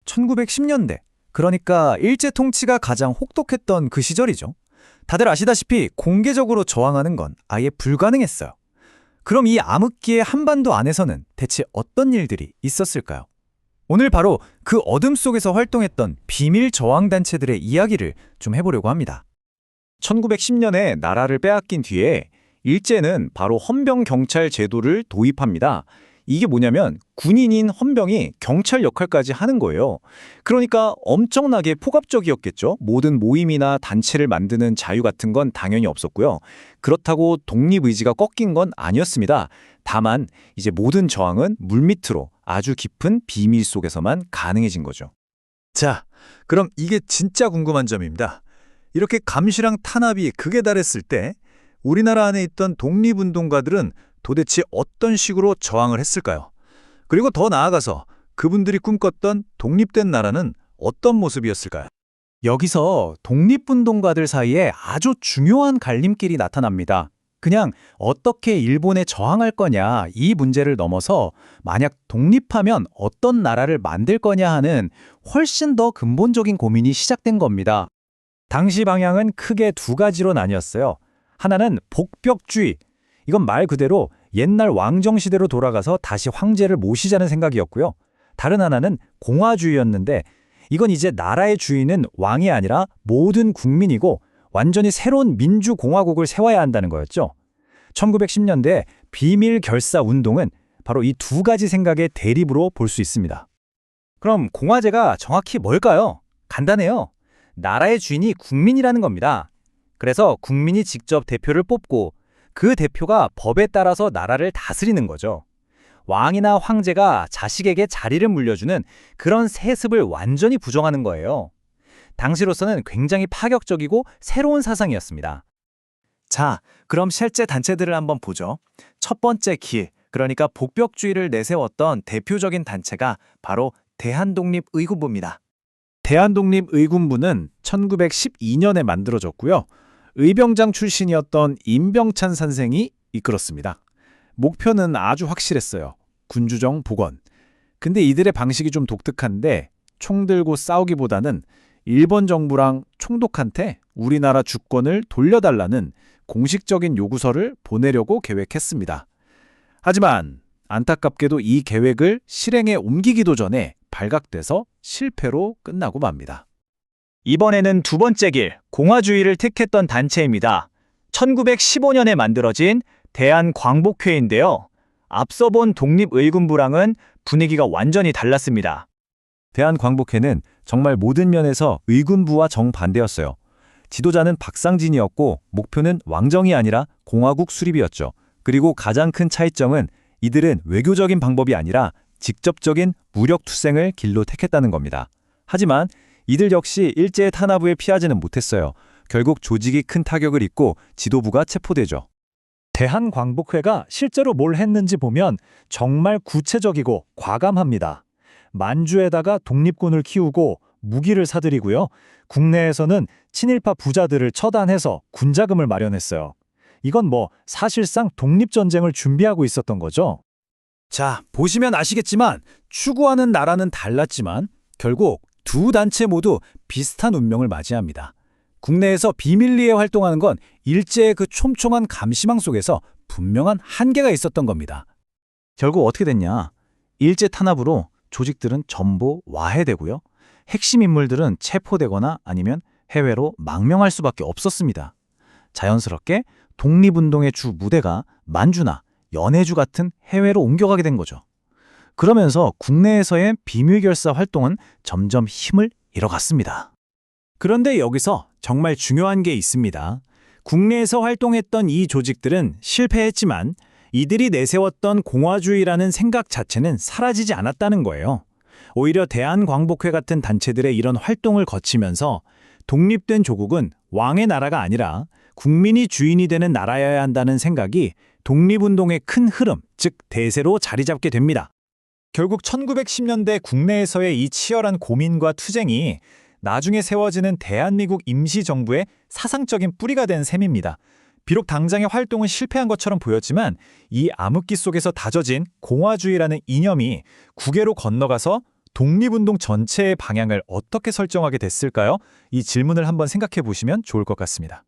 1910년대, 그러니까 일제 통치가 가장 혹독했던 그 시절이죠. 다들 아시다시피 공개적으로 저항하는 건 아예 불가능했어요. 그럼 이 암흑기의 한반도 안에서는 대체 어떤 일들이 있었을까요? 오늘 바로 그 어둠 속에서 활동했던 비밀 저항단체들의 이야기를 좀 해보려고 합니다. 1910년에 나라를 빼앗긴 뒤에 일제는 바로 헌병 경찰 제도를 도입합니다. 이게 뭐냐면 군인인 헌병이 경찰 역할까지 하는 거예요. 그러니까 엄청나게 폭압적이었겠죠. 모든 모임이나 단체를 만드는 자유 같은 건 당연히 없었고요. 그렇다고 독립의지가 꺾인 건 아니었습니다. 다만 이제 모든 저항은 물밑으로 아주 깊은 비밀 속에서만 가능해진 거죠. 자, 그럼 이게 진짜 궁금한 점입니다. 이렇게 감시랑 탄압이 극에 달했을 때 우리나라 안에 있던 독립운동가들은 도대체 어떤 식으로 저항을 했을까요? 그리고 더 나아가서 그분들이 꿈꿨던 독립된 나라는 어떤 모습이었을까요? 여기서 독립운동가들 사이에 아주 중요한 갈림길이 나타납니다. 그냥 어떻게 일본에 저항할 거냐 이 문제를 넘어서 만약 독립하면 어떤 나라를 만들 거냐 하는 훨씬 더 근본적인 고민이 시작된 겁니다. 당시 방향은 크게 두 가지로 나뉘었어요. 하나는 복벽주의. 이건 말 그대로 옛날 왕정시대로 돌아가서 다시 황제를 모시자는 생각이었고요. 다른 하나는 공화주의였는데 이건 이제 나라의 주인은 왕이 아니라 모든 국민이고 완전히 새로운 민주공화국을 세워야 한다는 거였죠. 1910년대 비밀 결사 운동은 바로 이 두 가지 생각의 대립으로 볼 수 있습니다. 그럼 공화제가 정확히 뭘까요? 간단해요. 나라의 주인이 국민이라는 겁니다. 그래서 국민이 직접 대표를 뽑고 그 대표가 법에 따라서 나라를 다스리는 거죠. 왕이나 황제가 자식에게 자리를 물려주는 그런 세습을 완전히 부정하는 거예요. 당시로서는 굉장히 파격적이고 새로운 사상이었습니다. 자, 그럼 실제 단체들을 한번 보죠. 첫 번째 길, 그러니까 복벽주의를 내세웠던 대표적인 단체가 바로 대한독립의군부입니다. 대한독립의군부는 1912년에 만들어졌고요. 의병장 출신이었던 임병찬 선생이 이끌었습니다. 목표는 아주 확실했어요. 군주정 복원. 근데 이들의 방식이 좀 독특한데 총 들고 싸우기보다는 일본 정부랑 총독한테 우리나라 주권을 돌려달라는 공식적인 요구서를 보내려고 계획했습니다. 하지만 안타깝게도 이 계획을 실행에 옮기기도 전에 발각돼서 실패로 끝나고 맙니다. 이번에는 두 번째 길, 공화주의를 택했던 단체입니다. 1915년에 만들어진 대한광복회인데요. 앞서 본 독립의군부랑은 분위기가 완전히 달랐습니다. 대한광복회는 정말 모든 면에서 의군부와 정반대였어요. 지도자는 박상진이었고 목표는 왕정이 아니라 공화국 수립이었죠. 그리고 가장 큰 차이점은 이들은 외교적인 방법이 아니라 직접적인 무력투쟁을 길로 택했다는 겁니다. 하지만 이들 역시 일제의 탄압을 피하지는 못했어요. 결국 조직이 큰 타격을 입고 지도부가 체포되죠. 대한광복회가 실제로 뭘 했는지 보면 정말 구체적이고 과감합니다. 만주에다가 독립군을 키우고 무기를 사들이고요. 국내에서는 친일파 부자들을 처단해서 군자금을 마련했어요. 이건 뭐 사실상 독립전쟁을 준비하고 있었던 거죠. 자, 보시면 아시겠지만 추구하는 나라는 달랐지만 결국 두 단체 모두 비슷한 운명을 맞이합니다. 국내에서 비밀리에 활동하는 건 일제의 그 촘촘한 감시망 속에서 분명한 한계가 있었던 겁니다. 결국 어떻게 됐냐? 일제 탄압으로 조직들은 전부 와해되고요. 핵심 인물들은 체포되거나 아니면 해외로 망명할 수밖에 없었습니다. 자연스럽게 독립운동의 주 무대가 만주나 연해주 같은 해외로 옮겨가게 된 거죠. 그러면서 국내에서의 비밀결사 활동은 점점 힘을 잃어갔습니다. 그런데 여기서 정말 중요한 게 있습니다. 국내에서 활동했던 이 조직들은 실패했지만 이들이 내세웠던 공화주의라는 생각 자체는 사라지지 않았다는 거예요. 오히려 대한광복회 같은 단체들의 이런 활동을 거치면서 독립된 조국은 왕의 나라가 아니라 국민이 주인이 되는 나라여야 한다는 생각이 독립운동의 큰 흐름, 즉 대세로 자리 잡게 됩니다. 결국 1910년대 국내에서의 이 치열한 고민과 투쟁이 나중에 세워지는 대한민국 임시정부의 사상적인 뿌리가 된 셈입니다. 비록 당장의 활동은 실패한 것처럼 보였지만 이 암흑기 속에서 다져진 공화주의라는 이념이 국외로 건너가서 독립운동 전체의 방향을 어떻게 설정하게 됐을까요? 이 질문을 한번 생각해 보시면 좋을 것 같습니다.